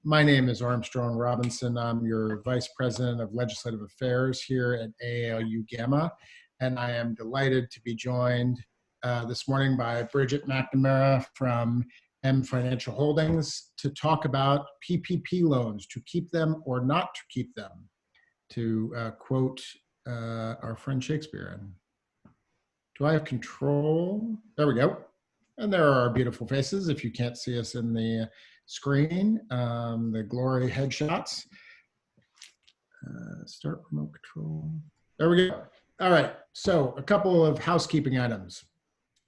My name is Armstrong Robinson. I'm your Vice President of Legislative Affairs here at AALU Gamma, and I am delighted to be joined this morning by Bridget McNamara from M Financial Holdings to talk about PPP loans, to keep them or not to keep them, to quote our friend Shakespeare. Do I have control? There we go. And there are our beautiful faces. If you can't see us in the screen, the glory headshots. Start remote control. There we go. All right. So a couple of housekeeping items.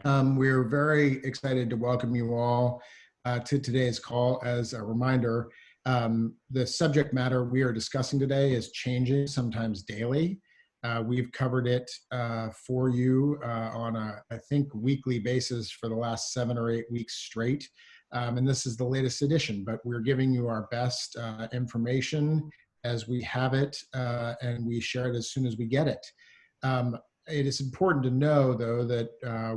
We're very excited to welcome you all to today's call. As a reminder, the subject matter we are discussing today is changing, sometimes daily. We've covered it for you on a, I think, weekly basis for the last 7 or 8 weeks straight. And this is the latest edition, but we're giving you our best information as we have it, and we share it as soon as we get it. It is important to know, though, that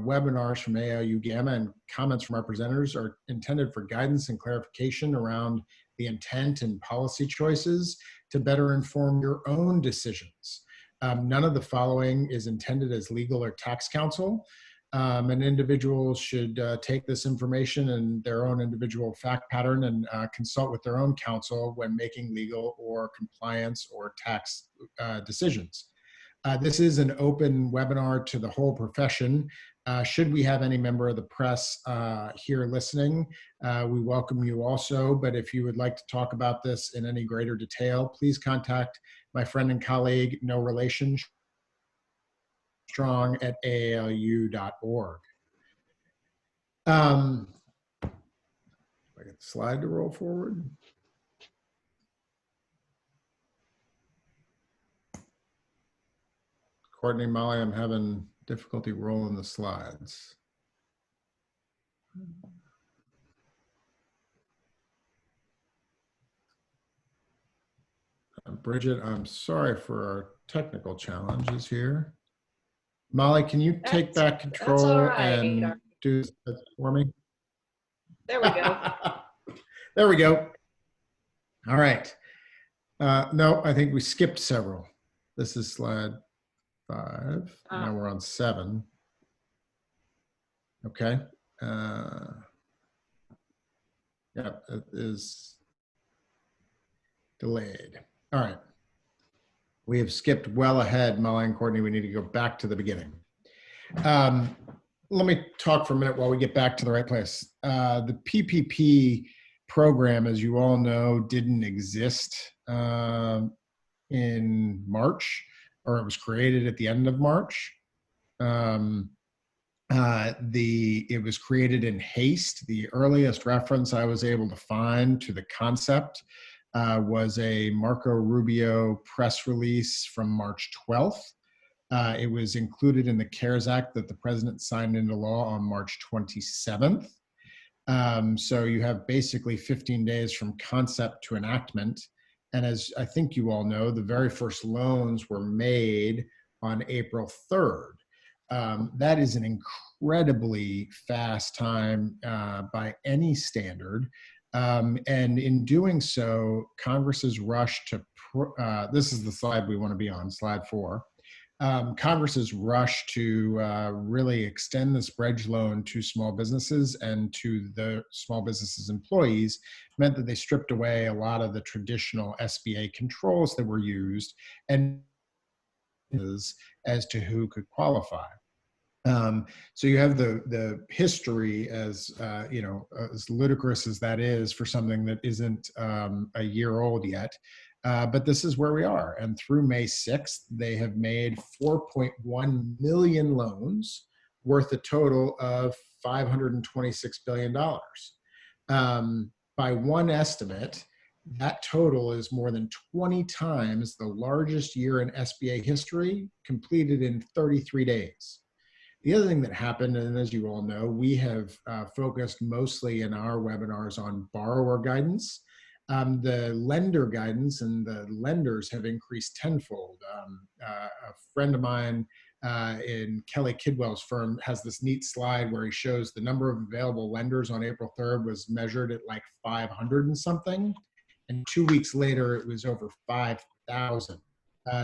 webinars from AALU Gamma and comments from our presenters are intended for guidance and clarification around the intent and policy choices to better inform your own decisions. None of the following is intended as legal or tax counsel. And individuals should take this information and their own individual fact pattern and consult with their own counsel when making legal or compliance or tax decisions. This is an open webinar to the whole profession. Should we have any member of the press here listening, we welcome you also. But if you would like to talk about this in any greater detail, please contact my friend and colleague, no relation, strong at aalu.org. I get the slide to roll forward. Courtney, Molly, I'm having difficulty rolling the slides. Bridget, I'm sorry for our technical challenges here. Molly, can you take back control and do this for me? There we go. There we go. All right. No, I think we skipped several. This is slide 5. Now we're on 7. Okay. Yeah, it is delayed. All right. We have skipped well ahead, Molly and Courtney. We need to go back to the beginning. Let me talk for a minute while we get back to the right place. The PPP program, as you all know, didn't exist in March, or it was created at the end of March. It was created in haste. The earliest reference I was able to find to the concept was a Marco Rubio press release from March 12th. It was included in the CARES Act that the president signed into law on March 27th. So you have basically 15 days from concept to enactment. And as I think you all know, the very first loans were made on April 3rd. That is an incredibly fast time by any standard. And in doing so, Congress has rushed to, this is the slide we want to be on, slide 4. Congress has rushed to really extend this bridge loan to small businesses and to the small businesses' employees, meant that they stripped away a lot of the traditional SBA controls that were used and as to who could qualify. So you have the history, as you know, as ludicrous as that is for something that isn't a year old yet. But this is where we are. And through May 6th, they have made 4.1 million loans worth a total of $526 billion. By one estimate, that total is more than 20 times the largest year in SBA history, completed in 33 days. The other thing that happened, and as you all know, we have focused mostly in our webinars on borrower guidance. The lender guidance and the lenders have increased tenfold. A friend of mine in Kelly Kidwell's firm has this neat slide where he shows the number of available lenders on April 3rd was measured at like 500 and something. and 2 weeks later, it was over 5,000.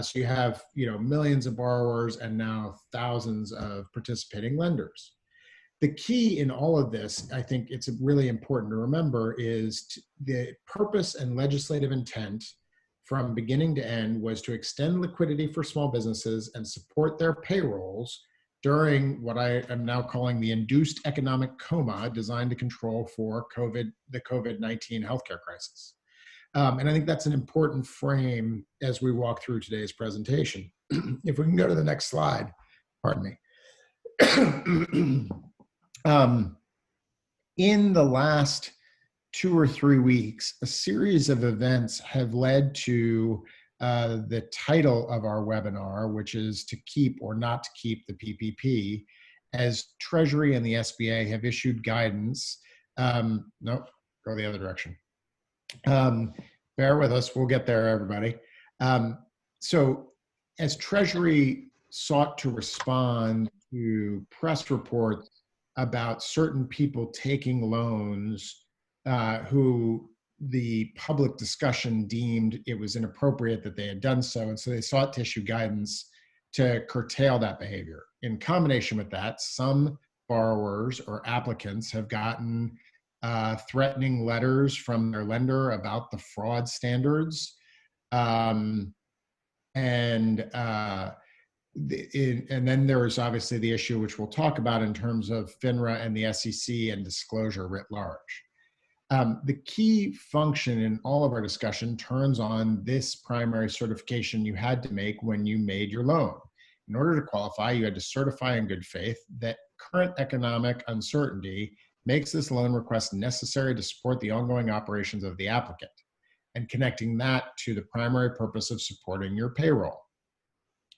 So you have, millions of borrowers and now thousands of participating lenders. The key in all of this, I think it's really important to remember, is the purpose and legislative intent from beginning to end was to extend liquidity for small businesses and support their payrolls during what I am now calling the induced economic coma designed to control for the COVID-19 healthcare crisis. And I think that's an important frame as we walk through today's presentation. If we can go to the next slide, pardon me. In the last 2 or 3 weeks, a series of events have led to the title of our webinar, which is to keep or not to keep the PPP, as Treasury and the SBA have issued guidance. Nope, go the other direction. Bear with us, we'll get there, everybody. So as Treasury sought to respond to press reports about certain people taking loans who the public discussion deemed it was inappropriate that they had done so. And so they sought to issue guidance to curtail that behavior. In combination with that, some borrowers or applicants have gotten threatening letters from their lender about the fraud standards. And then there is obviously the issue, which we'll talk about in terms of FINRA and the SEC and disclosure writ large. The key function in all of our discussion turns on this primary certification you had to make when you made your loan. In order to qualify, you had to certify in good faith that current economic uncertainty makes this loan request necessary to support the ongoing operations of the applicant, and connecting that to the primary purpose of supporting your payroll.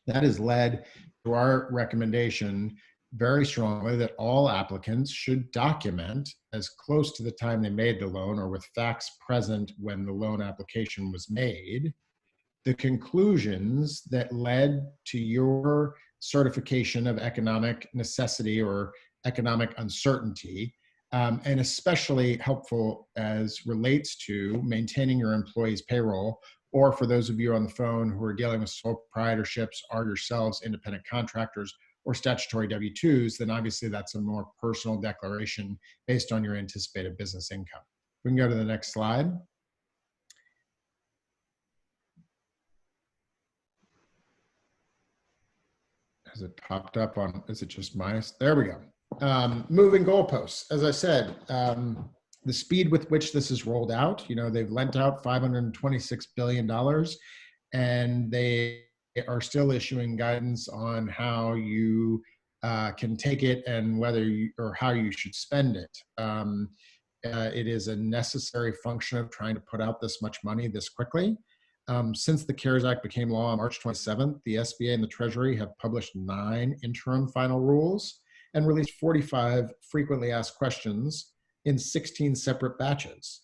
That has led to our recommendation very strongly that all applicants should document as close to the time they made the loan or with facts present when the loan application was made, the conclusions that led to your certification of economic necessity or economic uncertainty, and especially helpful as relates to maintaining your employees' payroll, or for those of you on the phone who are dealing with sole proprietorships, are yourselves independent contractors or statutory W-2s, then obviously that's a more personal declaration based on your anticipated business income. We can go to the next slide. Has it popped up on, is it just minus? There we go. Moving goalposts. As I said, the speed with which this is rolled out, they've lent out $526 billion, and they are still issuing guidance on how you can take it and whether you, or how you should spend it. It is a necessary function of trying to put out this much money this quickly. Since the CARES Act became law on March 27th, the SBA and the Treasury have published 9 interim final rules and released 45 frequently asked questions in 16 separate batches.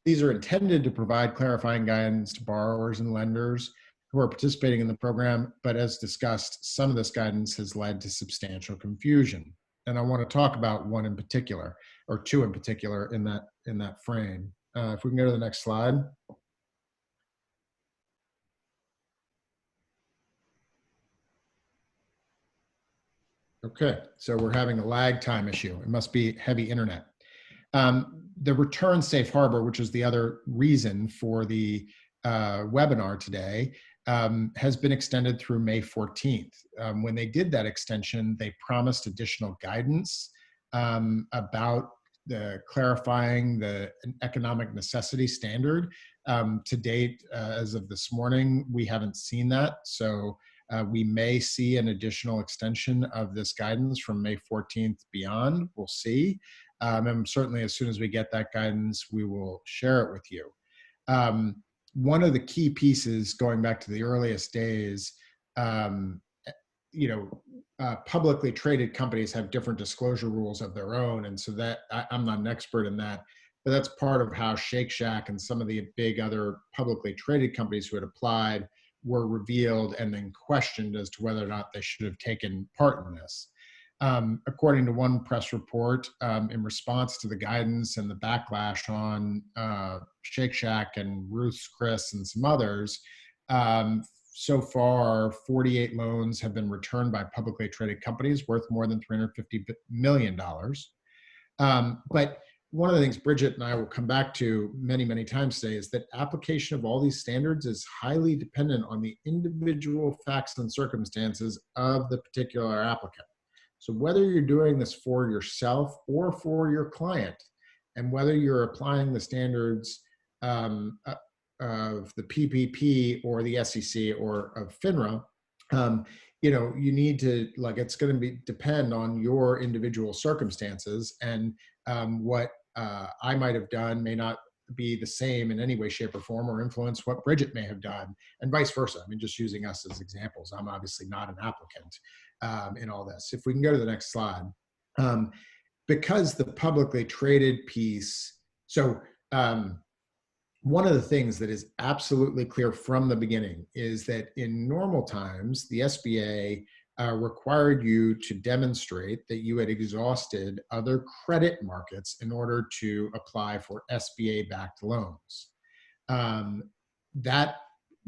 These are intended to provide clarifying guidance to borrowers and lenders who are participating in the program, but as discussed, some of this guidance has led to substantial confusion. And I want to talk about one in particular, or 2 in particular in that frame. If we can go to the next slide. Okay, so we're having a lag time issue. It must be heavy internet. The return safe harbor, which is the other reason for the webinar today, has been extended through May 14th. When they did that extension, they promised additional guidance about clarifying the economic necessity standard. To date, as of this morning, we haven't seen that. So we may see an additional extension of this guidance from May 14th beyond. We'll see. And certainly as soon as we get that guidance, we will share it with you. One of the key pieces, going back to the earliest days, publicly traded companies have different disclosure rules of their own. And so that I'm not an expert in that, but that's part of how Shake Shack and some of the big other publicly traded companies who had applied were revealed and then questioned as to whether or not they should have taken part in this. According to one press report, in response to the guidance and the backlash on Shake Shack and Ruth's Chris and some others, so far, 48 loans have been returned by publicly traded companies worth more than $350 million. But one of the things Bridget and I will come back to many, many times today is that application of all these standards is highly dependent on the individual facts and circumstances of the particular applicant. So whether you're doing this for yourself or for your client, and whether you're applying the standards of the PPP or the SEC or of FINRA, you need to, like, it's going to depend on your individual circumstances, and what I might have done may not be the same in any way, shape, or form, or influence what Bridget may have done, and vice versa. I mean, just using us as examples, I'm obviously not an applicant in all this. If we can go to the next slide. Because the publicly traded piece, so one of the things that is absolutely clear from the beginning is that in normal times, the SBA required you to demonstrate that you had exhausted other credit markets in order to apply for SBA-backed loans. That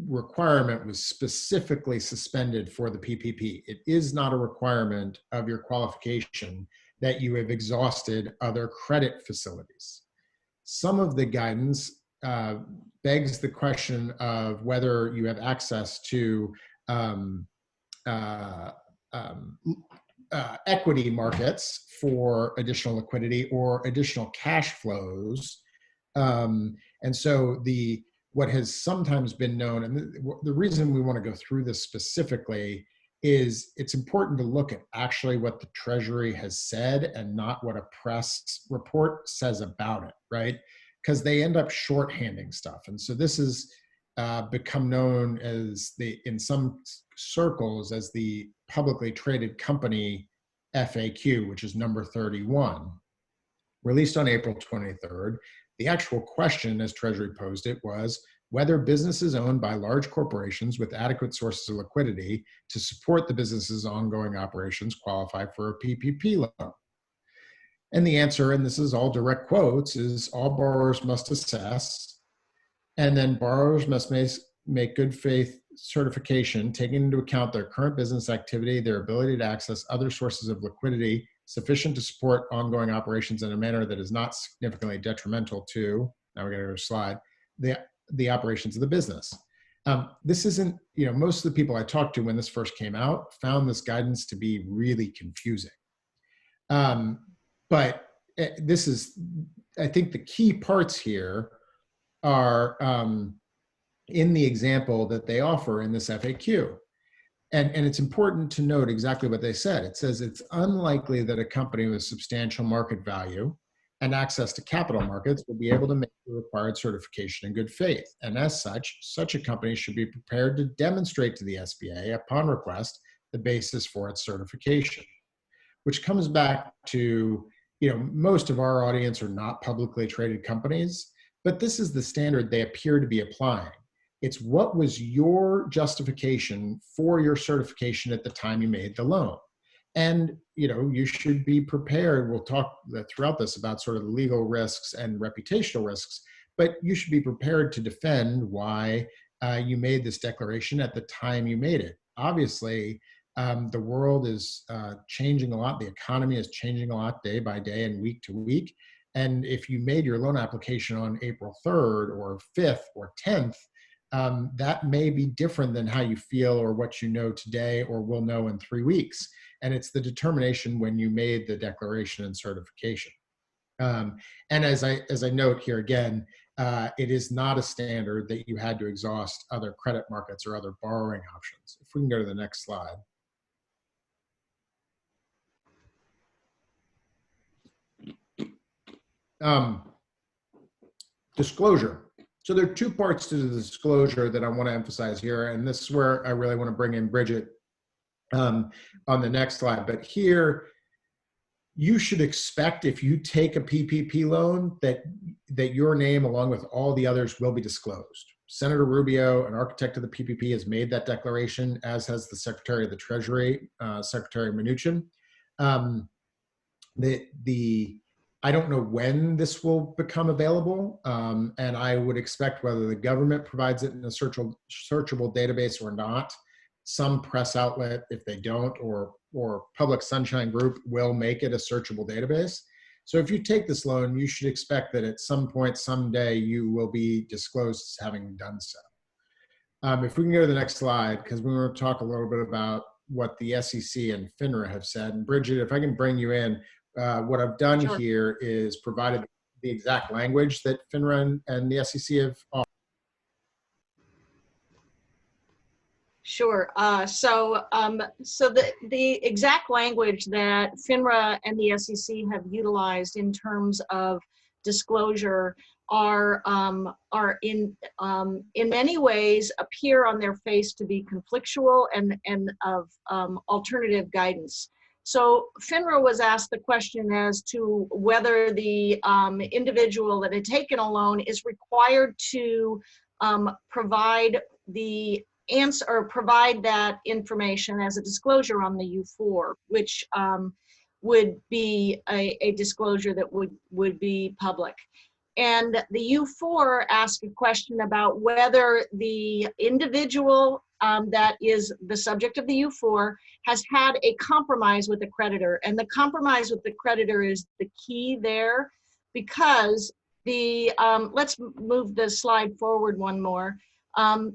requirement was specifically suspended for the PPP. It is not a requirement of your qualification that you have exhausted other credit facilities. Some of the guidance begs the question of whether you have access to equity markets for additional liquidity or additional cash flows. And so what has sometimes been known, and the reason we want to go through this specifically is it's important to look at actually what the Treasury has said and not what a press report says about it, right? Because they end up shorthanding stuff. And so this has become known as in some circles as the publicly traded company FAQ, which is number 31, released on April 23rd. The actual question, as Treasury posed it, was whether businesses owned by large corporations with adequate sources of liquidity to support the business's ongoing operations qualify for a PPP loan. And the answer, and this is all direct quotes, is all borrowers must assess, and then borrowers must make good faith certification, taking into account their current business activity, their ability to access other sources of liquidity sufficient to support ongoing operations in a manner that is not significantly detrimental to, now we're going to go to slide, the operations of the business. This isn't, most of the people I talked to when this first came out found this guidance to be really confusing. But this is, I think the key parts here are in the example that they offer in this FAQ. And it's important to note exactly what they said. It says it's unlikely that a company with substantial market value and access to capital markets will be able to make the required certification in good faith. And as such a company should be prepared to demonstrate to the SBA upon request the basis for its certification, which comes back to, most of our audience are not publicly traded companies, but this is the standard they appear to be applying. It's what was your justification for your certification at the time you made the loan. And, you should be prepared. We'll talk throughout this about sort of legal risks and reputational risks, but you should be prepared to defend why you made this declaration at the time you made it. Obviously, the world is changing a lot. The economy is changing a lot day by day and week to week. And if you made your loan application on April 3rd or 5th or 10th, that may be different than how you feel or what you know today or will know in 3 weeks. And it's the determination when you made the declaration and certification. And as I note here again, it is not a standard that you had to exhaust other credit markets or other borrowing options. If we can go to the next slide. Disclosure. So there are two parts to the disclosure that I want to emphasize here, and this is where I really want to bring in Bridget on the next slide. But here, you should expect if you take a PPP loan that your name, along with all the others, will be disclosed. Senator Rubio, an architect of the PPP, has made that declaration, as has the Secretary of the Treasury, Secretary Mnuchin. Um, the I don't know when this will become available, and I would expect whether the government provides it in a searchable database or not. Some press outlet, if they don't, or Public Sunshine Group will make it a searchable database. So if you take this loan, you should expect that at some point, someday, you will be disclosed as having done so. If we can go to the next slide, because we want to talk a little bit about what the SEC and FINRA have said. And Bridget, if I can bring you in, what I've done Sure. here is provided the exact language that FINRA and the SEC have offered. Sure. So the exact language that FINRA and the SEC have utilized in terms of disclosure are in many ways appear on their face to be conflictual and of alternative guidance. So FINRA was asked the question as to whether the individual that had taken a loan is required to provide the answer or provide that information as a disclosure on the U4, which would be a disclosure that would be public. And the U4 asked a question about whether the individual that is the subject of the U4 has had a compromise with the creditor. And the compromise with the creditor is the key there, because the, let's move the slide forward one more. The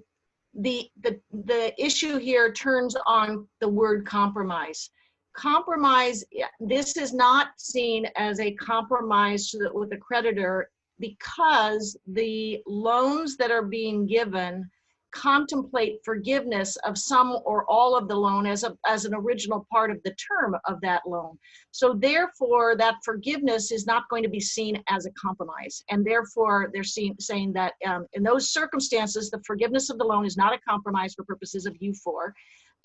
issue here turns on the word compromise. Compromise, this is not seen as a compromise with a creditor, because the loans that are being given contemplate forgiveness of some or all of the loan as an original part of the term of that loan. So therefore, that forgiveness is not going to be seen as a compromise. And therefore, they're saying that in those circumstances, the forgiveness of the loan is not a compromise for purposes of U4.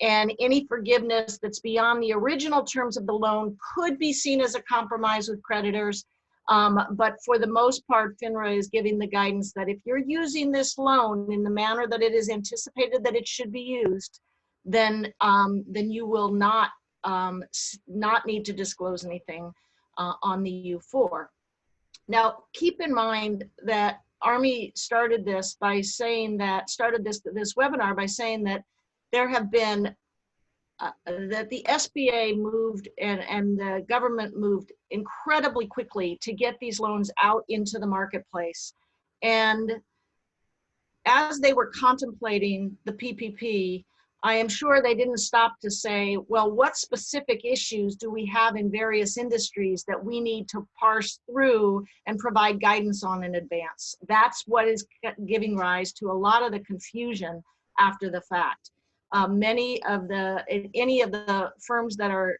And any forgiveness that's beyond the original terms of the loan could be seen as a compromise with creditors. But for the most part, FINRA is giving the guidance that if you're using this loan in the manner that it is anticipated that it should be used, then you will not need to disclose anything on the U4. Now, keep in mind that Army started this by saying that, this webinar by saying that there have been that the SBA moved and the government moved incredibly quickly to get these loans out into the marketplace. And as they were contemplating the PPP, I am sure they didn't stop to say, well, what specific issues do we have in various industries that we need to parse through and provide guidance on in advance? That's what is giving rise to a lot of the confusion after the fact. Any of the firms that are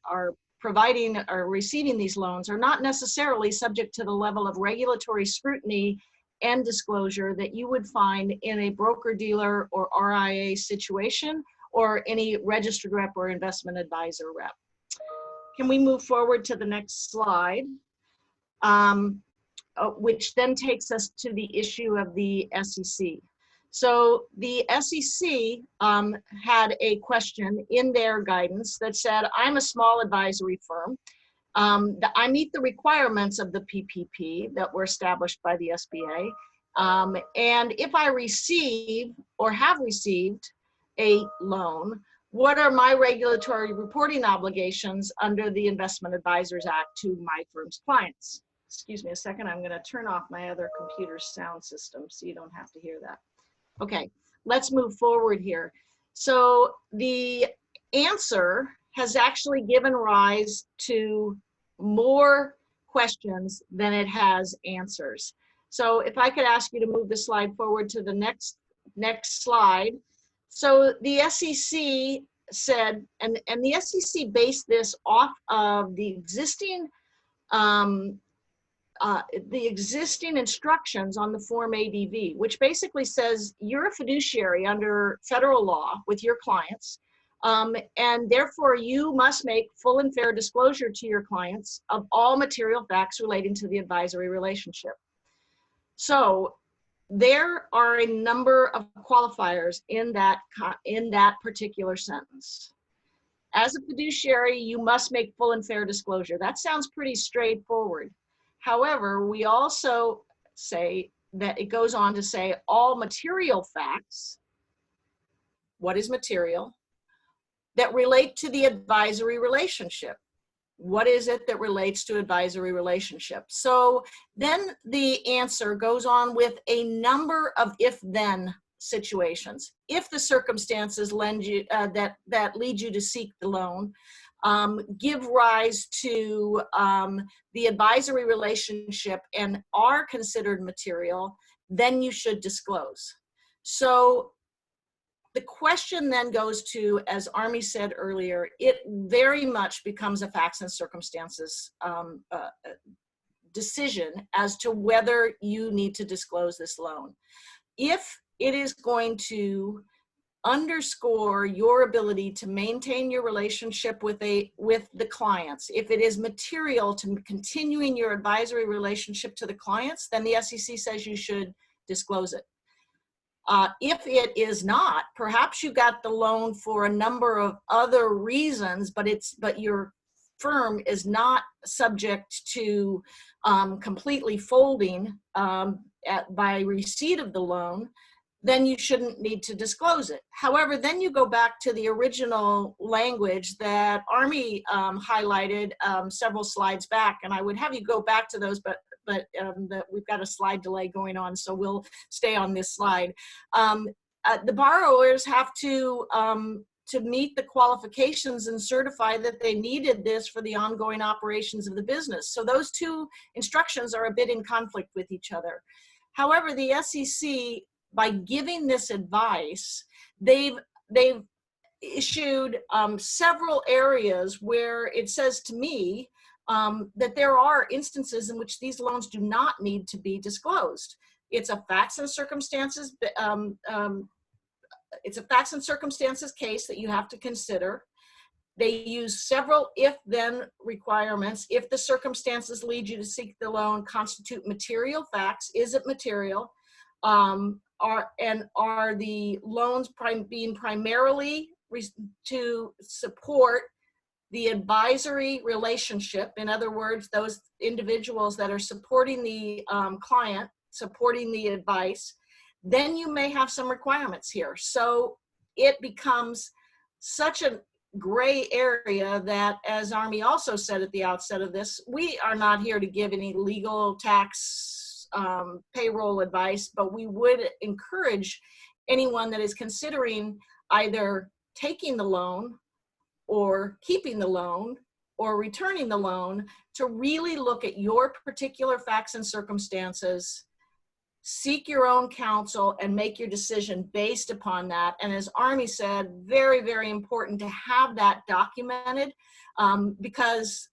providing or receiving these loans are not necessarily subject to the level of regulatory scrutiny and disclosure that you would find in a broker-dealer or RIA situation, or any registered rep or investment advisor rep. Can we move forward to the next slide? Which then takes us to the issue of the SEC. So the SEC had a question in their guidance that said, I'm a small advisory firm. I meet the requirements of the PPP that were established by the SBA. And if I receive or have received a loan, what are my regulatory reporting obligations under the Investment Advisors Act to my firm's clients? Excuse me a second, I'm going to turn off my other computer's sound system so you don't have to hear that. Okay, let's move forward here. So the answer has actually given rise to more questions than it has answers. So if I could ask you to move the slide forward to the next slide. So the SEC said, and the SEC based this off of the existing instructions on the Form ADV, which basically says you're a fiduciary under federal law with your clients, and therefore you must make full and fair disclosure to your clients of all material facts relating to the advisory relationship. So there are a number of qualifiers in that particular sentence. As a fiduciary, you must make full and fair disclosure. That sounds pretty straightforward. However, we also say that it goes on to say all material facts, what is material, that relate to the advisory relationship. What is it that relates to advisory relationship? So then the answer goes on with a number of if-then situations. If the circumstances lend you, that lead you to seek the loan, give rise to the advisory relationship and are considered material, then you should disclose. So the question then goes to, as Army said earlier, it very much becomes a facts and circumstances decision as to whether you need to disclose this loan. If it is going to underscore your ability to maintain your relationship with the clients, if it is material to continuing your advisory relationship to the clients, then the SEC says you should disclose it. If it is not, perhaps you got the loan for a number of other reasons, but your firm is not subject to completely folding by receipt of the loan, then you shouldn't need to disclose it. However, then you go back to the original language that Army highlighted several slides back, and I would have you go back to those, but we've got a slide delay going on, so we'll stay on this slide. The borrowers have to meet the qualifications and certify that they needed this for the ongoing operations of the business. So those two instructions are a bit in conflict with each other. However, the SEC, by giving this advice, they've issued several areas where it says to me that there are instances in which these loans do not need to be disclosed. It's a facts and circumstances. It's a facts and circumstances case that you have to consider. They use several if-then requirements. If the circumstances lead you to seek the loan, constitute material facts. Is it material? Are the loans being primarily to support the advisory relationship? In other words, those individuals that are supporting the client, supporting the advice, then you may have some requirements here. So it becomes such a gray area that, as Army also said at the outset of this, we are not here to give any legal, tax, payroll advice, but we would encourage anyone that is considering either taking the loan or keeping the loan or returning the loan to really look at your particular facts and circumstances, seek your own counsel, and make your decision based upon that. And as Army said, very, very important to have that documented because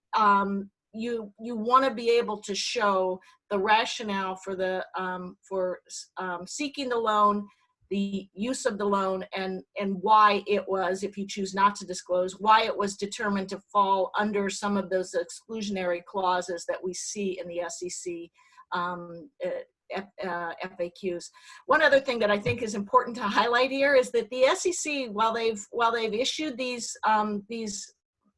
you want to be able to show the rationale for seeking the loan, the use of the loan, and why it was, if you choose not to disclose, why it was determined to fall under some of those exclusionary clauses that we see in the SEC FAQs. One other thing that I think is important to highlight here is that the SEC, while they've issued these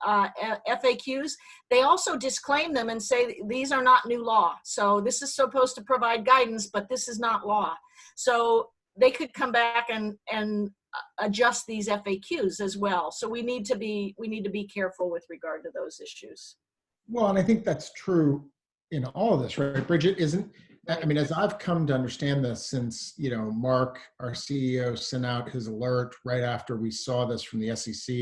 FAQs, they also disclaim them and say these are not new law. So this is supposed to provide guidance, but this is not law. So they could come back and adjust these FAQs as well. So we need to be careful with regard to those issues. Well, and I think that's true in all of this, right? Bridget, I mean, as I've come to understand this since, Mark, our CEO, sent out his alert right after we saw this from the SEC,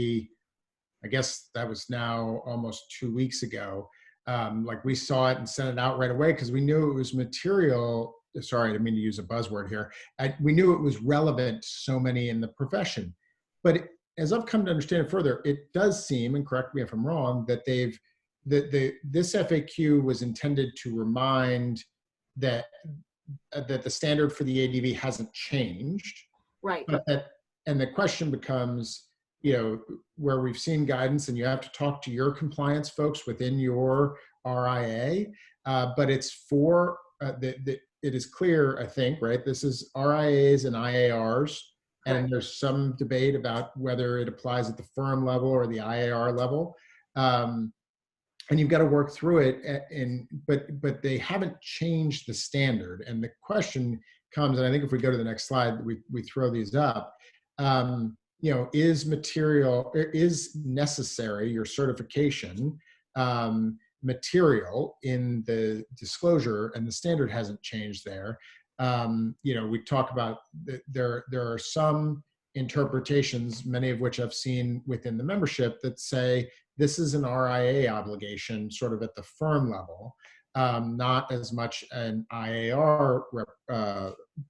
I guess that was now almost 2 weeks ago. Like we saw it and sent it out right away because we knew it was material. Sorry, I didn't mean to use a buzzword here. We knew it was relevant to so many in the profession. But as I've come to understand it further, it does seem, and correct me if I'm wrong, that this FAQ was intended to remind that the standard for the ADV hasn't changed. Right. And the question becomes, where we've seen guidance, and you have to talk to your compliance folks within your RIA, but it's for it is clear, I think, right? This is RIAs and IARs, And there's some debate about whether it applies at the firm level or the IAR level. And you've got to work through it. But they haven't changed the standard. And the question comes, and I think if we go to the next slide, we throw these up. Is necessary, your certification, material in the disclosure, and the standard hasn't changed there. We talk about there are some interpretations, many of which I've seen within the membership, that say this is an RIA obligation sort of at the firm level, not as much an IAR,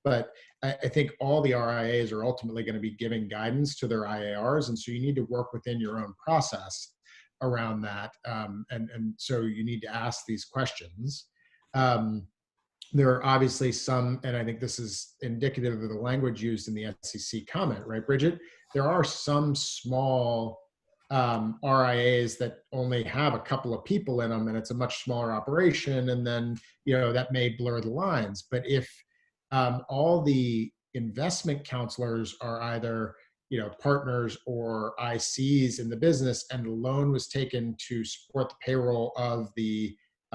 but I think all the RIAs are ultimately going to be giving guidance to their IARs. And so you need to work within your own process around that. And so you need to ask these questions. There are obviously some, and I think this is indicative of the language used in the SEC comment, right, Bridget? There are some small RIAs that only have a couple of people in them, and it's a much smaller operation, and then that may blur the lines. But if all the investment counselors are either partners or ICs in the business, and the loan was taken to support the payroll of the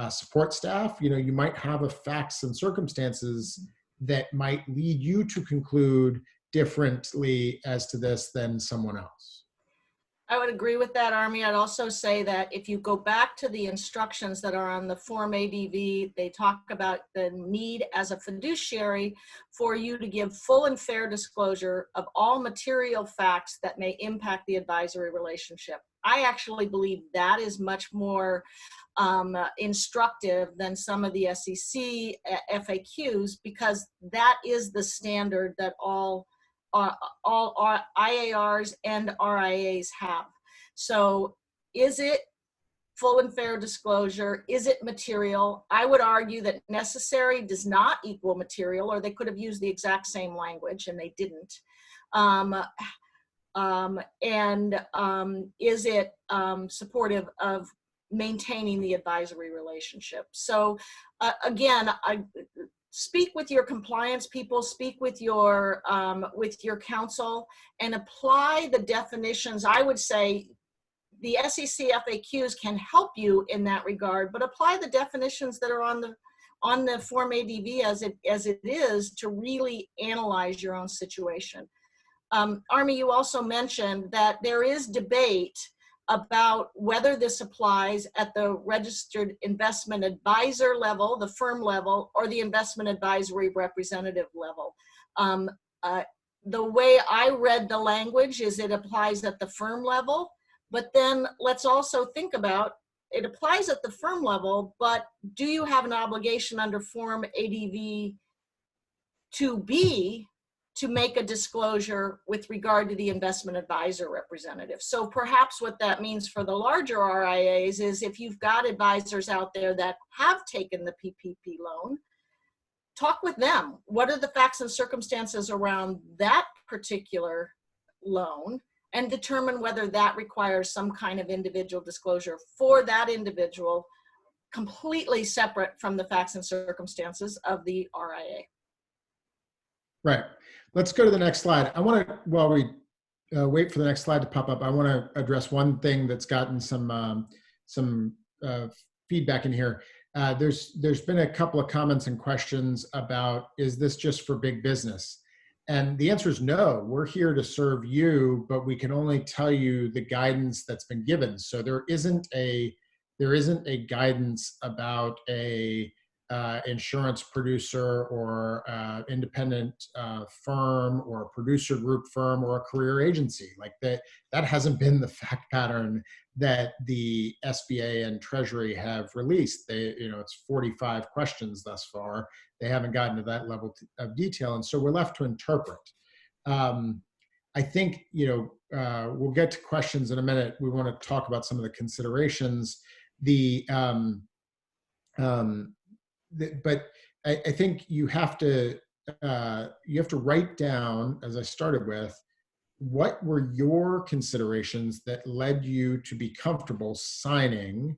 support staff, you might have a facts and circumstances that might lead you to conclude differently as to this than someone else. I would agree with that, Army. I'd also say that if you go back to the instructions that are on the Form ADV, they talk about the need as a fiduciary for you to give full and fair disclosure of all material facts that may impact the advisory relationship. I actually believe that is much more instructive than some of the SEC FAQs, because that is the standard that all IARs and RIAs have. So is it full and fair disclosure? Is it material? I would argue that necessary does not equal material, or they could have used the exact same language and they didn't. Is it supportive of maintaining the advisory relationship? So again, speak with your compliance people, speak with your counsel, and apply the definitions. I would say the SEC FAQs can help you in that regard, but apply the definitions that are on the Form ADV as it is, to really analyze your own situation. Army, you also mentioned that there is debate about whether this applies at the registered investment advisor level, the firm level, or the investment advisory representative level. The way I read the language is it applies at the firm level, but then let's also think about, it applies at the firm level, but do you have an obligation under Form ADV 2B to make a disclosure with regard to the investment advisor representative? So perhaps what that means for the larger RIAs is, if you've got advisors out there that have taken the PPP loan, talk with them. What are the facts and circumstances around that particular loan, and determine whether that requires some kind of individual disclosure for that individual, completely separate from the facts and circumstances of the RIA. Right. Let's go to the next slide. I want to, while we wait for the next slide to pop up, I want to address one thing that's gotten some feedback in here. There's been a couple of comments and questions about, is this just for big business? And the answer is no. We're here to serve you, but we can only tell you the guidance that's been given. So there isn't a guidance about a insurance producer or independent firm or producer group firm or a career agency. Like that hasn't been the fact pattern that the SBA and Treasury have released. It's 45 questions thus far. They haven't gotten to that level of detail, and so we're left to interpret. I think we'll get to questions in a minute. We want to talk about some of the considerations. But I think you have to write down, as I started with, what were your considerations that led you to be comfortable signing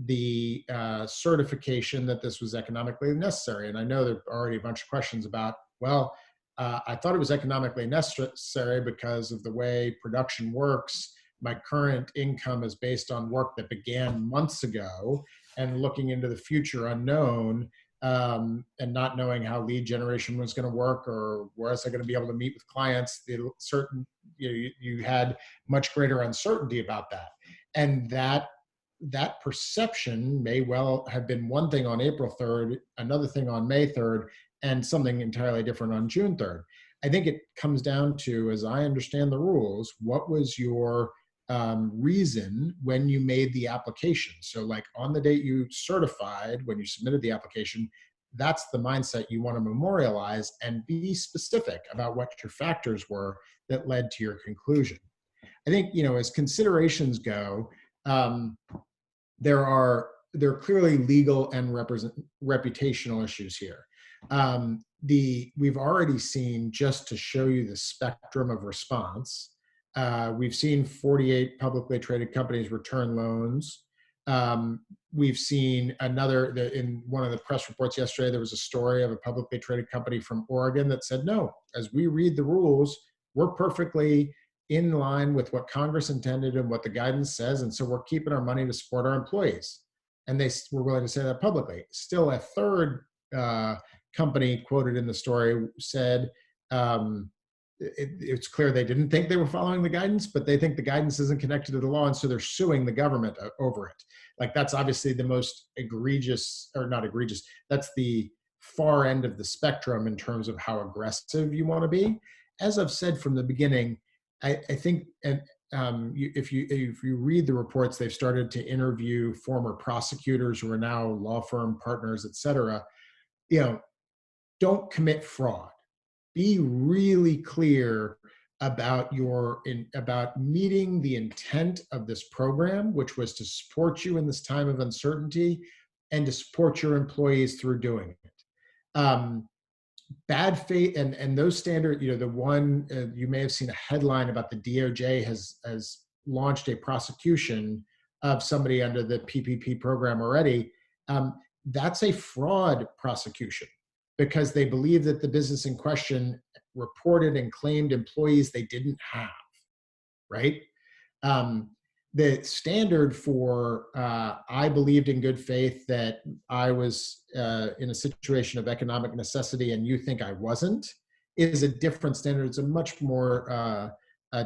the certification that this was economically necessary. And I know there are already a bunch of questions about, well, I thought it was economically necessary because of the way production works. My current income is based on work that began months ago, and looking into the future unknown, and not knowing how lead generation was going to work or where else I going to be able to meet with clients. You had much greater uncertainty about that, and that perception may well have been one thing on April 3rd, another thing on May 3rd, and something entirely different on June 3rd. I think it comes down to, as I understand the rules, what was your reason when you made the application? So like on the date you certified, when you submitted the application, that's the mindset you want to memorialize, and be specific about what your factors were that led to your conclusion. I think, as considerations go, there are clearly legal and reputational issues here. We've already seen, just to show you the spectrum of response, we've seen 48 publicly traded companies return loans. We've seen in one of the press reports yesterday, there was a story of a publicly traded company from Oregon that said, no, as we read the rules, we're perfectly in line with what Congress intended and what the guidance says, and so we're keeping our money to support our employees. And they were willing to say that publicly. Still, a third company quoted in the story said, it's clear they didn't think they were following the guidance, but they think the guidance isn't connected to the law, and so they're suing the government over it. Like, that's obviously the most egregious, or not egregious, that's the far end of the spectrum in terms of how aggressive you want to be. As I've said from the beginning, I think, and if you read the reports, they've started to interview former prosecutors who are now law firm partners, et cetera. Don't commit fraud. Be really clear about about meeting the intent of this program, which was to support you in this time of uncertainty and to support your employees through doing it. Bad faith and those standards, the one you may have seen a headline about the DOJ has launched a prosecution of somebody under the PPP program already. That's a fraud prosecution, because they believe that the business in question reported and claimed employees they didn't have, right? The standard for I believed in good faith that I was in a situation of economic necessity and you think I wasn't is a different standard. It's a much more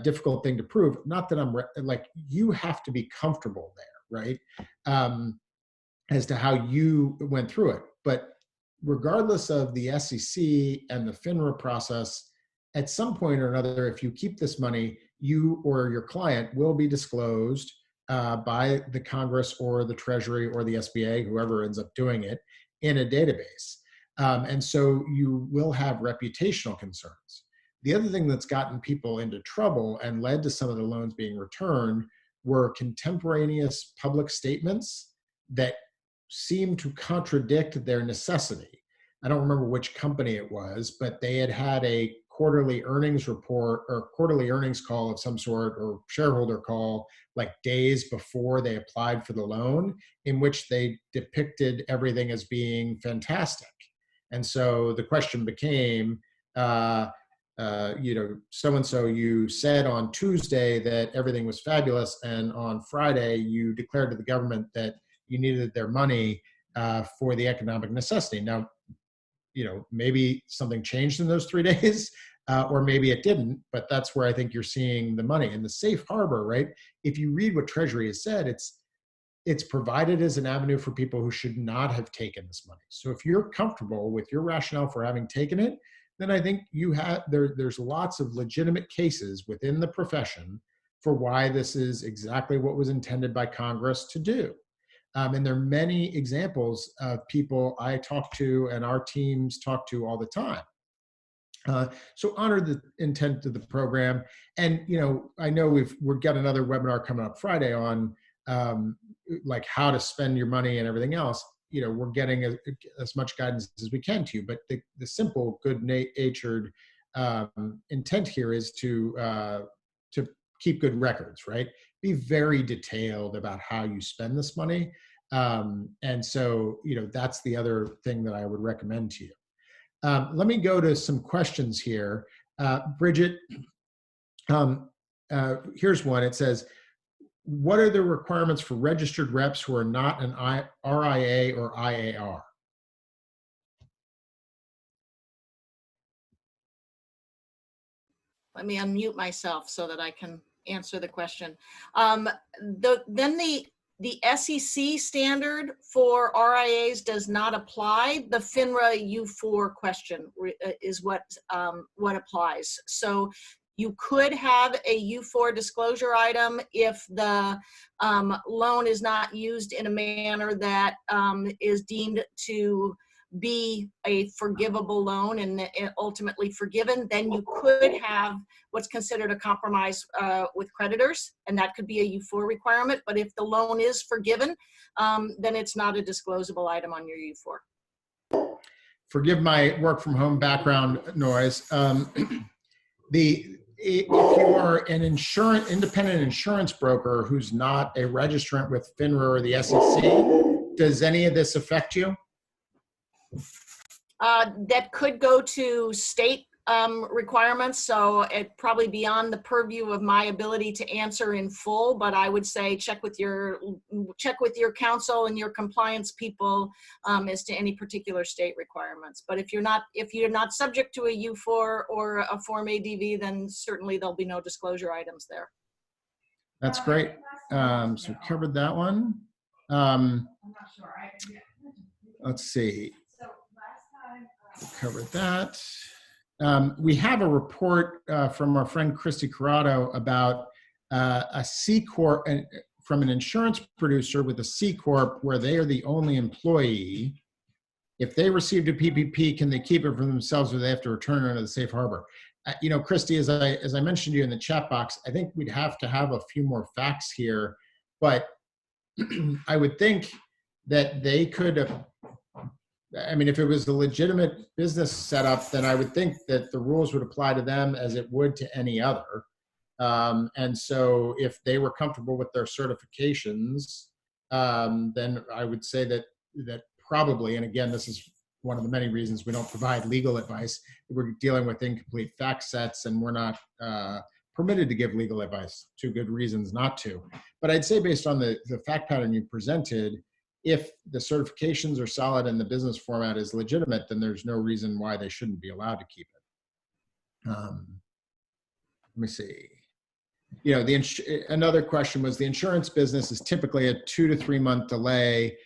difficult thing to prove. Not that I'm like, you have to be comfortable there, right? As to how you went through it. But regardless of the SEC and the FINRA process, at some point or another, if you keep this money, you or your client will be disclosed by the Congress or the Treasury or the SBA, whoever ends up doing it, in a database. And so you will have reputational concerns. The other thing that's gotten people into trouble and led to some of the loans being returned were contemporaneous public statements that seemed to contradict their necessity. I don't remember which company it was, but they had a quarterly earnings report or quarterly earnings call of some sort, or shareholder call, like days before they applied for the loan, in which they depicted everything as being fantastic. And so the question became, so-and-so, you said on Tuesday that everything was fabulous, and on Friday you declared to the government that you needed their money for the economic necessity. Now, maybe something changed in those 3 days, or maybe it didn't, but that's where I think you're seeing the money. And the safe harbor, right? If you read what Treasury has said, it's provided as an avenue for people who should not have taken this money. So if you're comfortable with your rationale for having taken it, then I think there's lots of legitimate cases within the profession for why this is exactly what was intended by Congress to do. And there are many examples of people I talk to and our teams talk to all the time. So honor the intent of the program. And, I know we've got another webinar coming up Friday on like how to spend your money and everything else. We're getting as much guidance as we can to you, but the simple, good-natured intent here is to keep good records, right? Be very detailed about how you spend this money. And so, that's the other thing that I would recommend to you. Let me go to some questions here. Bridget, here's one. It says, what are the requirements for registered reps who are not an RIA or IAR? Let me unmute myself so that I can answer the question. Then the SEC standard for RIAs does not apply. The FINRA U4 question is what applies. So you could have a U4 disclosure item if the loan is not used in a manner that is deemed to be a forgivable loan and ultimately forgiven. Then you could have what's considered a compromise with creditors, and that could be a U4 requirement. But if the loan is forgiven, then it's not a disclosable item on your U4. Forgive my work from home background noise. If you are an independent insurance broker who's not a registrant with FINRA or the SEC, does any of this affect you? That could go to state requirements, so it probably beyond the purview of my ability to answer in full. But I would say check with your counsel and your compliance people as to any particular state requirements. But if you're not subject to a U4 or a Form ADV, then certainly there'll be no disclosure items there. That's great. So we covered that one. Let's see. Covered that. We have a report from our friend Christy Corrado about a C Corp from an insurance producer with a C Corp where they are the only employee. If they received a PPP, can they keep it for themselves or they have to return it under the safe harbor? You know, Christy, as I mentioned to you in the chat box, I think we'd have to have a few more facts here, but I would think that they could I mean, if it was a legitimate business setup, then I would think that the rules would apply to them as it would to any other. And so if they were comfortable with their certifications, then I would say that probably, and again, this is one of the many reasons we don't provide legal advice. We're dealing with incomplete fact sets and we're not permitted to give legal advice. Two good reasons not to. But I'd say based on the fact pattern you presented, if the certifications are solid and the business format is legitimate, then there's no reason why they shouldn't be allowed to keep it. Let me see. You know, another question was the insurance business is typically a 2 to 3 month delay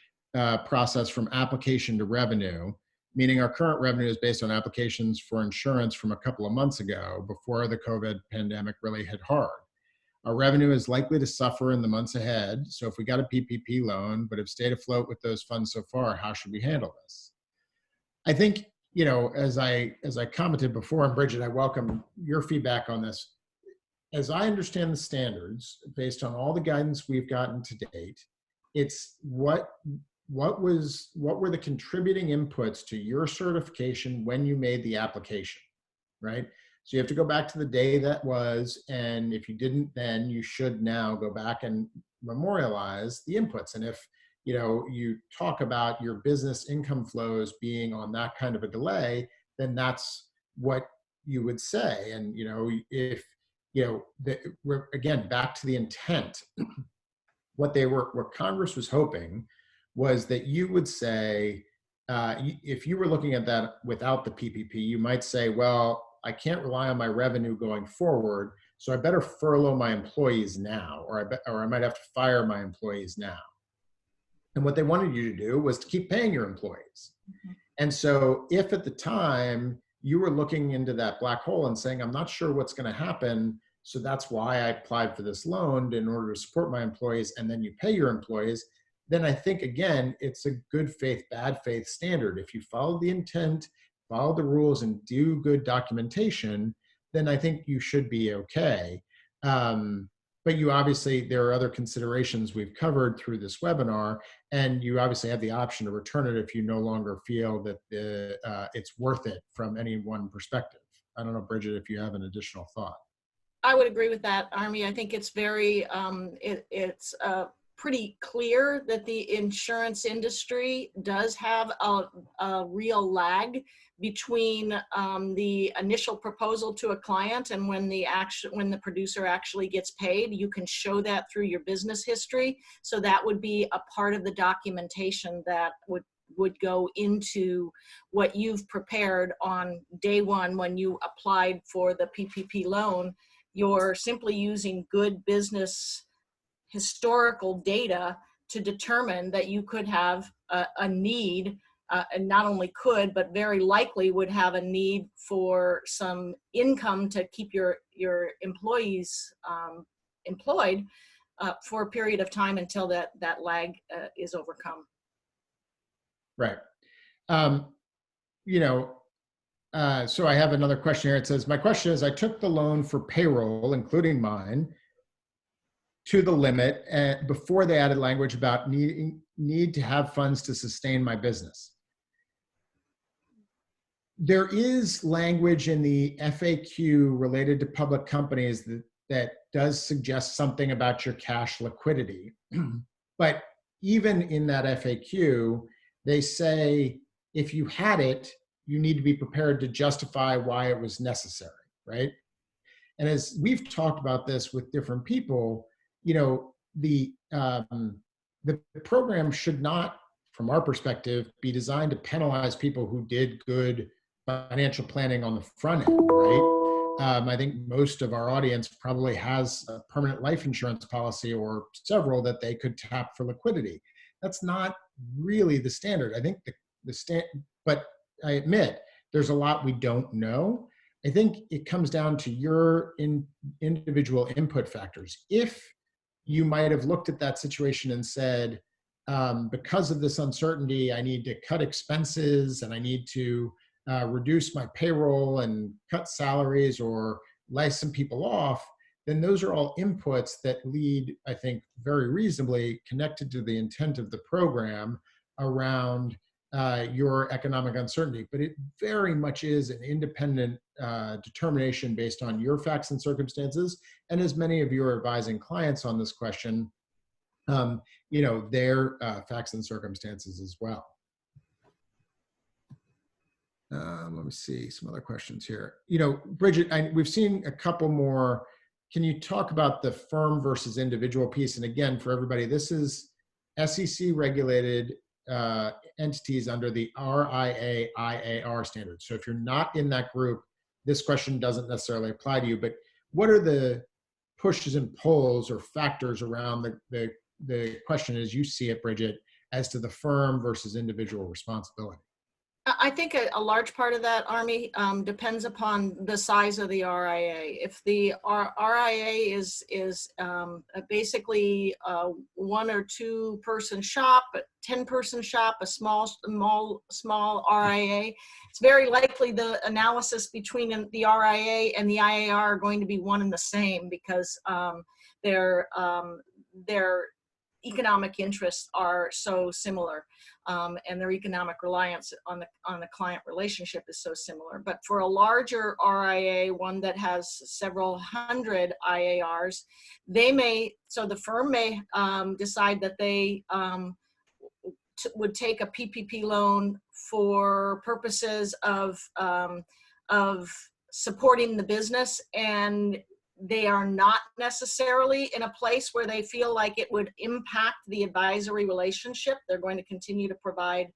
process from application to revenue, meaning our current revenue is based on applications for insurance from a couple of months ago before the COVID pandemic really hit hard. Our revenue is likely to suffer in the months ahead. So if we got a PPP loan, but have stayed afloat with those funds so far, how should we handle this? I think, you know, as I commented before, and Bridget, I welcome your feedback on this. As I understand the standards, based on all the guidance we've gotten to date, it's what were the contributing inputs to your certification when you made the application, right? So you have to go back to the day that was, and if you didn't then, you should now go back and memorialize the inputs. And if, you know, you talk about your business income flows being on that kind of a delay, then that's what you would say. And, you know, if, you know, we're again back to the intent. What Congress was hoping was that you would say, if you were looking at that without the PPP, you might say, well, I can't rely on my revenue going forward, so I better furlough my employees now, or I might have to fire my employees now. And what they wanted you to do was to keep paying your employees. Mm-hmm. And so if at the time you were looking into that black hole and saying, I'm not sure what's going to happen, so that's why I applied for this loan in order to support my employees, and then you pay your employees, then I think, again, it's a good faith, bad faith standard. If you follow the intent, follow the rules, and do good documentation, then I think you should be okay. But you obviously, there are other considerations we've covered through this webinar, and you obviously have the option to return it if you no longer feel that it's worth it from any one perspective. I don't know, Bridget, if you have an additional thought. I would agree with that, Army. I think it's very, pretty clear that the insurance industry does have a real lag between the initial proposal to a client and when the producer actually gets paid. You can show that through your business history. So that would be a part of the documentation that would go into what you've prepared on day one when you applied for the PPP loan. You're simply using good business historical data to determine that you could have a need, and not only could, but very likely would have a need for some income to keep your employees employed for a period of time until that lag is overcome. Right. You know, so I have another question here. It says, my question is, I took the loan for payroll, including mine, to the limit before they added language about need to have funds to sustain my business. There is language in the FAQ related to public companies that does suggest something about your cash liquidity. But even in that FAQ, they say if you had it, you need to be prepared to justify why it was necessary, right? And as we've talked about this with different people, you know, the program should not, from our perspective, be designed to penalize people who did good financial planning on the front end, right? I think most of our audience probably has a permanent life insurance policy or several that they could tap for liquidity. That's not really the standard. I think but I admit there's a lot we don't know. I think it comes down to your individual input factors. If you might have looked at that situation and said, because of this uncertainty, I need to cut expenses and I need to reduce my payroll and cut salaries or lay some people off, then those are all inputs that lead, I think, very reasonably connected to the intent of the program around your economic uncertainty. But it very much is an independent determination based on your facts and circumstances. And as many of you are advising clients on this question, you know, their facts and circumstances as well. Let me see some other questions here. You know, Bridget, we've seen a couple more. Can you talk about the firm versus individual piece? And again, for everybody, this is SEC regulated entities under the RIA IAR standards. So if you're not in that group, this question doesn't necessarily apply to you, but what are the pushes and pulls or factors around the question as you see it, Bridget, as to the firm versus individual responsibility? I think a large part of that, Army, depends upon the size of the RIA. If the RIA is basically a 1 or 2 person shop, a 10-person shop, a small RIA, it's very likely the analysis between the RIA and the IAR are going to be one and the same because their economic interests are so similar, and their economic reliance on the client relationship is so similar. But for a larger RIA, one that has several hundred IARs, the firm may decide that they would take a PPP loan for purposes of supporting the business, and they are not necessarily in a place where they feel like it would impact the advisory relationship. They're going to continue to provide,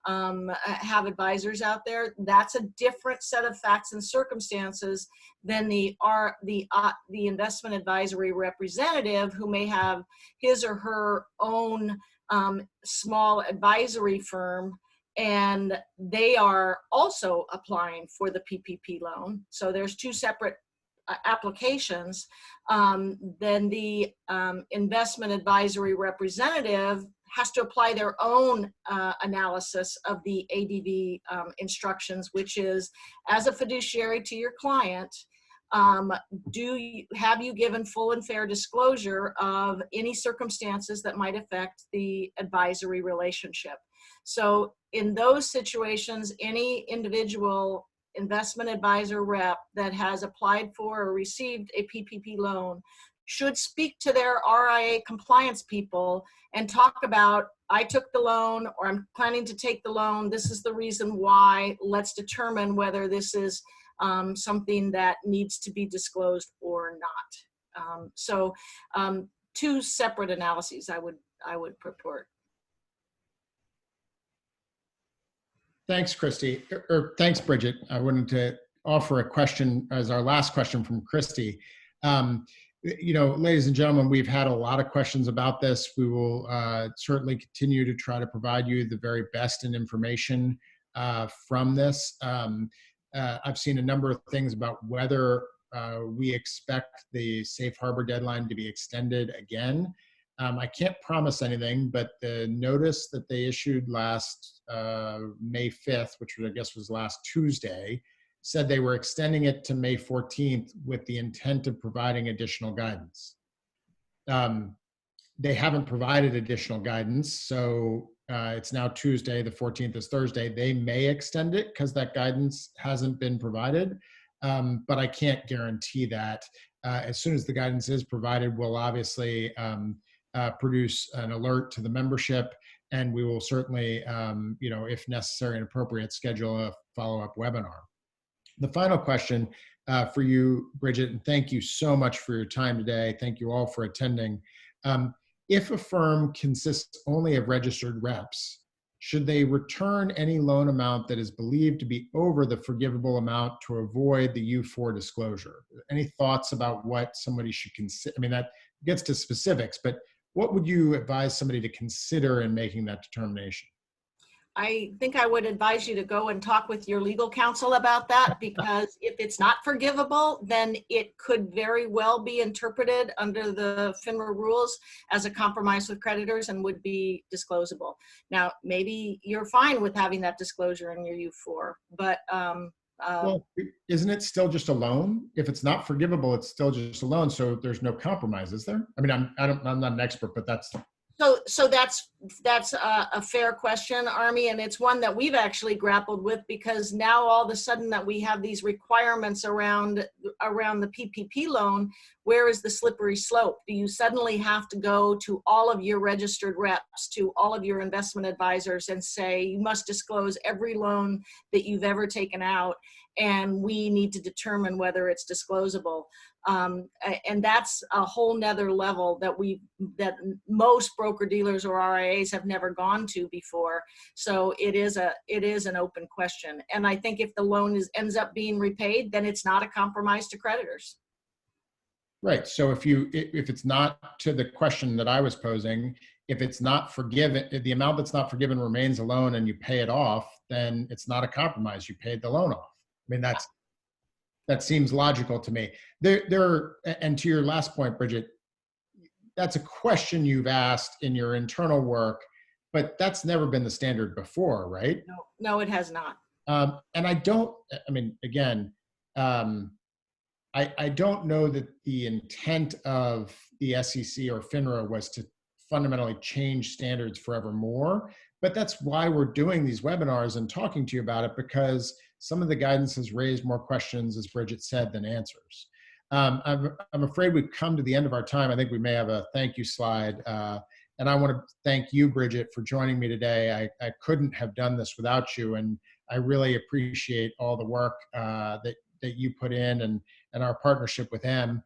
have advisors out there. That's a different set of facts and circumstances than the investment advisory representative who may have his or her own small advisory firm, and they are also applying for the PPP loan. So there's 2 separate applications. Then the investment advisory representative has to apply their own analysis of the ADV instructions, which is, as a fiduciary to your client, have you given full and fair disclosure of any circumstances that might affect the advisory relationship? So in those situations, any individual investment advisor rep that has applied for or received a PPP loan should speak to their RIA compliance people and talk about, I took the loan, or I'm planning to take the loan. This is the reason why. Let's determine whether this is something that needs to be disclosed or not. Two separate analyses I would purport. Thanks, Christy, or thanks, Bridget. I wanted to offer a question as our last question from Christy. You know, ladies and gentlemen, we've had a lot of questions about this. We will certainly continue to try to provide you the very best in information from this. I've seen a number of things about whether we expect the safe harbor deadline to be extended again. I can't promise anything, but the notice that they issued last May 5th, which I guess was last Tuesday, said they were extending it to May 14th with the intent of providing additional guidance. They haven't provided additional guidance, so it's now Tuesday, the 14th is Thursday. They may extend it because that guidance hasn't been provided, but I can't guarantee that. As soon as the guidance is provided, we'll obviously produce an alert to the membership, and we will certainly, you know, if necessary and appropriate, schedule a follow-up webinar. The final question for you, Bridget, and thank you so much for your time today. Thank you all for attending. If a firm consists only of registered reps, should they return any loan amount that is believed to be over the forgivable amount to avoid the U4 disclosure? Any thoughts about what somebody should consider? I mean, that gets to specifics, but what would you advise somebody to consider in making that determination? I think I would advise you to go and talk with your legal counsel about that, because if it's not forgivable, then it could very well be interpreted under the FINRA rules as a compromise with creditors and would be disclosable. Now, maybe you're fine with having that disclosure in your U4, but well, isn't it still just a loan? If it's not forgivable, it's still just a loan. So there's no compromise, is there? I mean, I'm not an expert, but that's. So that's a fair question, Army, and it's one that we've actually grappled with, because now all of a sudden that we have these requirements around the PPP loan, where is the slippery slope? Do you suddenly have to go to all of your registered reps, to all of your investment advisors, and say, you must disclose every loan that you've ever taken out, and we need to determine whether it's disclosable? And that's a whole nother level that most broker dealers or RIAs have never gone to before. So it is an open question. And I think if the loan ends up being repaid, then it's not a compromise to creditors. Right. So if it's not, to the question that I was posing, if it's not forgiven, if the amount that's not forgiven remains a loan and you pay it off, then it's not a compromise. You paid the loan off. I mean, that seems logical to me. And to your last point, Bridget, that's a question you've asked in your internal work, but that's never been the standard before, right? No, it has not. And I mean, again, I don't know that the intent of the SEC or FINRA was to fundamentally change standards forevermore, but that's why we're doing these webinars and talking to you about it, because some of the guidance has raised more questions, as Bridget said, than answers. I'm afraid we've come to the end of our time. I think we may have a thank you slide. And I want to thank you, Bridget, for joining me today. I couldn't have done this without you, and I really appreciate all the work that you put in and our partnership with them.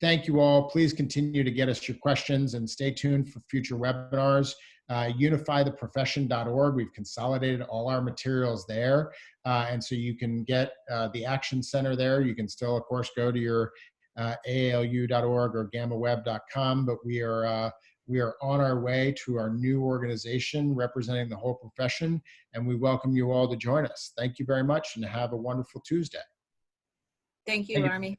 Thank you all. Please continue to get us your questions and stay tuned for future webinars. Unifytheprofession.org. We've consolidated all our materials there. And so you can get the Action Center there. You can still, of course, go to your AALU.org or gammaweb.com, but we are on our way to our new organization representing the whole profession, and we welcome you all to join us. Thank you very much, and have a wonderful Tuesday. Thank you, Army.